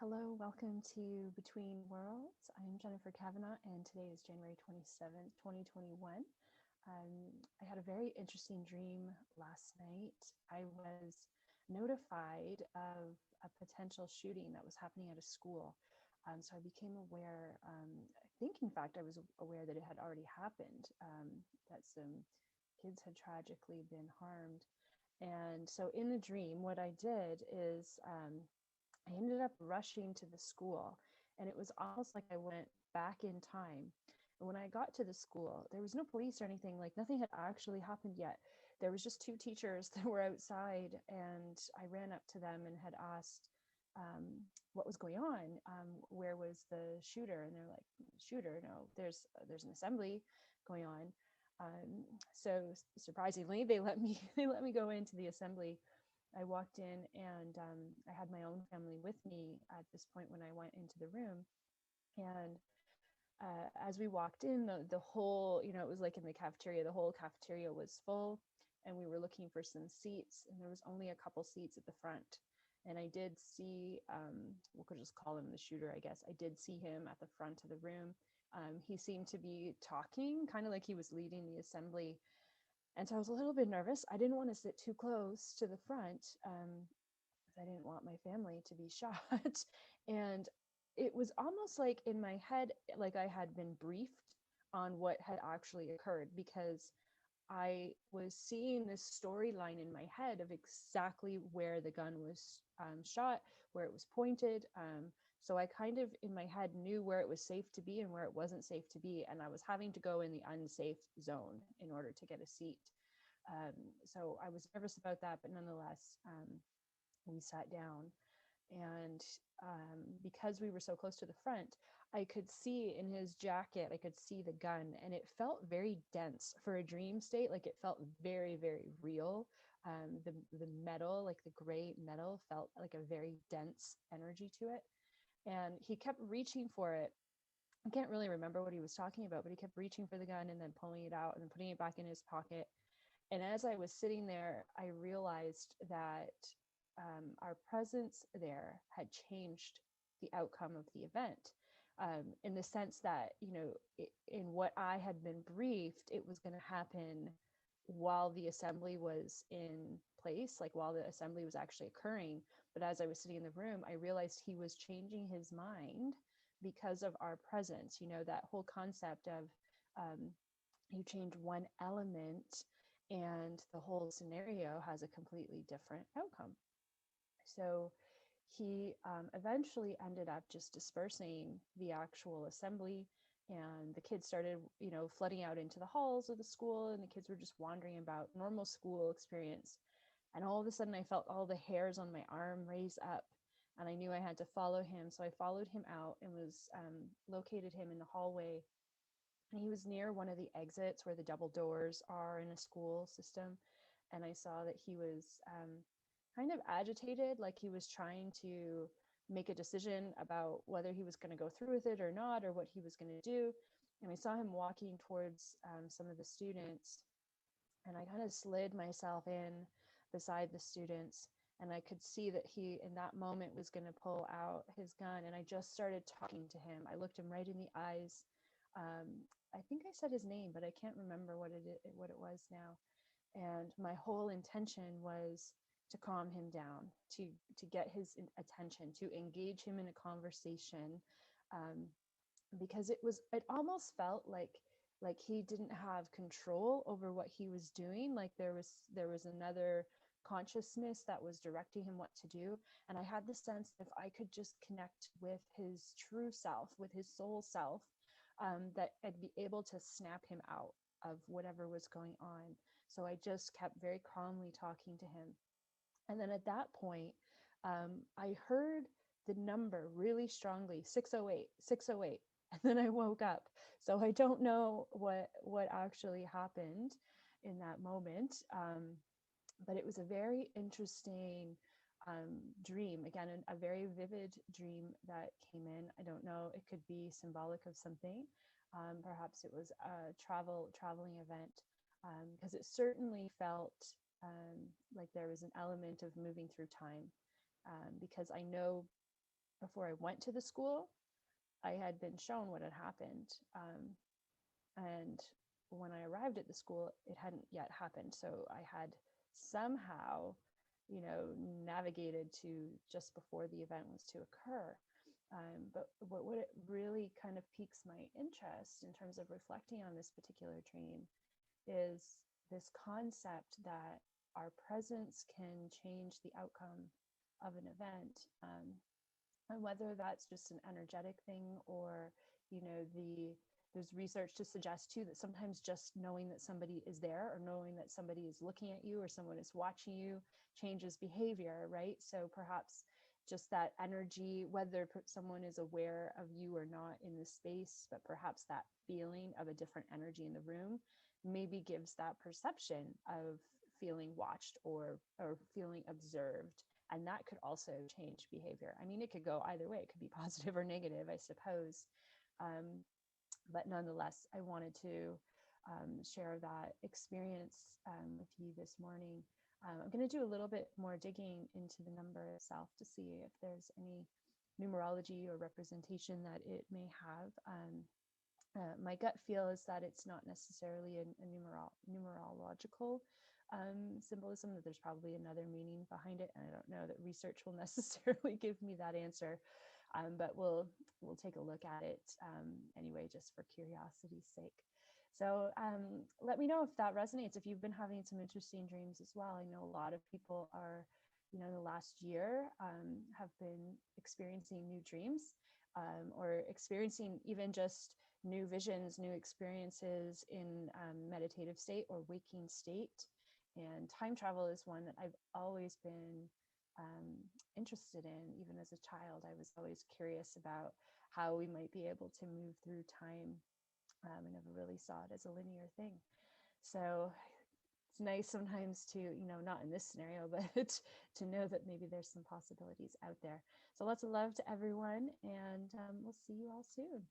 Hello, welcome to Between Worlds. I'm Jennifer Kavanaugh, and today is January 27th, 2021. I had a very interesting dream last night. I was notified of a potential shooting that was happening at a school. So I became aware, I think, in fact, I was aware that it had already happened, that some kids had tragically been harmed. And so in the dream, what I did is I ended up rushing to the school, and it was almost like I went back in time. And when I got to the school, there was no police or anything, like nothing had actually happened yet. There was just two teachers that were outside, and I ran up to them and had asked what was going on. Where was the shooter? And they're like, shooter? No, there's an assembly going on. So surprisingly, they let me they let me go into the assembly. I walked in, and I had my own family with me at this point when I went into the room. And as we walked in, the whole, it was like in the cafeteria, the whole cafeteria was full, and we were looking for some seats, and there was only a couple seats at the front. And I did see, we could just call him the shooter, I guess. I did see him at the front of the room. He seemed to be talking, kind of like he was leading the assembly, and so I was a little bit nervous. I didn't want to sit too close to the front, because I didn't want my family to be shot. And it was almost like in my head, like I had been briefed on what had actually occurred, because I was seeing this storyline in my head of exactly where the gun was shot, where it was pointed. So I kind of in my head knew where it was safe to be and where it wasn't safe to be. And I was having to go in the unsafe zone in order to get a seat. Um, so I was nervous about that, but nonetheless, we sat down. And because we were so close to the front, I could see in his jacket, I could see the gun, and it felt very dense for a dream state. Like it felt very, very real. The metal, like the gray metal, felt like a very dense energy to it. And he kept reaching for it. I can't really remember what he was talking about, but he kept reaching for the gun and then pulling it out and then putting it back in his pocket. And as I was sitting there, I realized that our presence there had changed the outcome of the event, in the sense that, in what I had been briefed, it was going to happen while the assembly was in place, like while the assembly was actually occurring. But as I was sitting in the room, I realized he was changing his mind because of our presence. That whole concept of um, you change one element and the whole scenario has a completely different outcome. So he eventually ended up just dispersing the actual assembly, and the kids started, flooding out into the halls of the school, and the kids were just wandering about, normal school experience. And all of a sudden, I felt all the hairs on my arm raise up, and I knew I had to follow him. So I followed him out and was located him in the hallway, and he was near one of the exits where the double doors are in a school system. And I saw that he was kind of agitated, like he was trying to make a decision about whether he was going to go through with it or not, or what he was going to do. And I saw him walking towards some of the students, and I kind of slid myself in beside the students. And I could see that he, in that moment, was going to pull out his gun. And I just started talking to him. I looked him right in the eyes. I think I said his name, but I can't remember what it was now. And my whole intention was to calm him down, to get his attention, to engage him in a conversation, um, because it almost felt like he didn't have control over what he was doing. Like there was another consciousness that was directing him what to do. And I had the sense if I could just connect with his true self, with his soul self, that I'd be able to snap him out of whatever was going on. So I just kept very calmly talking to him. And then at that point, I heard the number really strongly, 608, 608. And then I woke up. So I don't know what actually happened in that moment. But it was a very interesting dream. Again, a very vivid dream that came in. I don't know. It could be symbolic of something. Perhaps it was a traveling event, because it certainly felt like there was an element of moving through time, because I know before I went to the school, I had been shown what had happened. And when I arrived at the school, it hadn't yet happened. So I had somehow, navigated to just before the event was to occur. But what it really kind of piques my interest in terms of reflecting on this particular dream is this concept that our presence can change the outcome of an event. And whether that's just an energetic thing, or there's research to suggest too that sometimes just knowing that somebody is there, or knowing that somebody is looking at you, or someone is watching you, changes behavior, right? So perhaps just that energy, whether someone is aware of you or not in the space, but perhaps that feeling of a different energy in the room maybe gives that perception of feeling watched or feeling observed, and that could also change behavior. I mean, it could go either way. It could be positive or negative, I suppose. But nonetheless, I wanted to share that experience with you this morning. I'm going to do a little bit more digging into the number itself to see if there's any numerology or representation that it may have. My gut feel is that it's not necessarily a numerological symbolism, that there's probably another meaning behind it. And I don't know that research will necessarily give me that answer, but we'll take a look at it anyway, just for curiosity's sake. So let me know if that resonates, if you've been having some interesting dreams as well. I know a lot of people are, in the last year have been experiencing new dreams, or experiencing even just new visions, new experiences in meditative state or waking state. And time travel is one that I've always been interested in. Even as a child, I was always curious about how we might be able to move through time. I never really saw it as a linear thing. So it's nice sometimes to, not in this scenario, but to know that maybe there's some possibilities out there. So lots of love to everyone, and we'll see you all soon.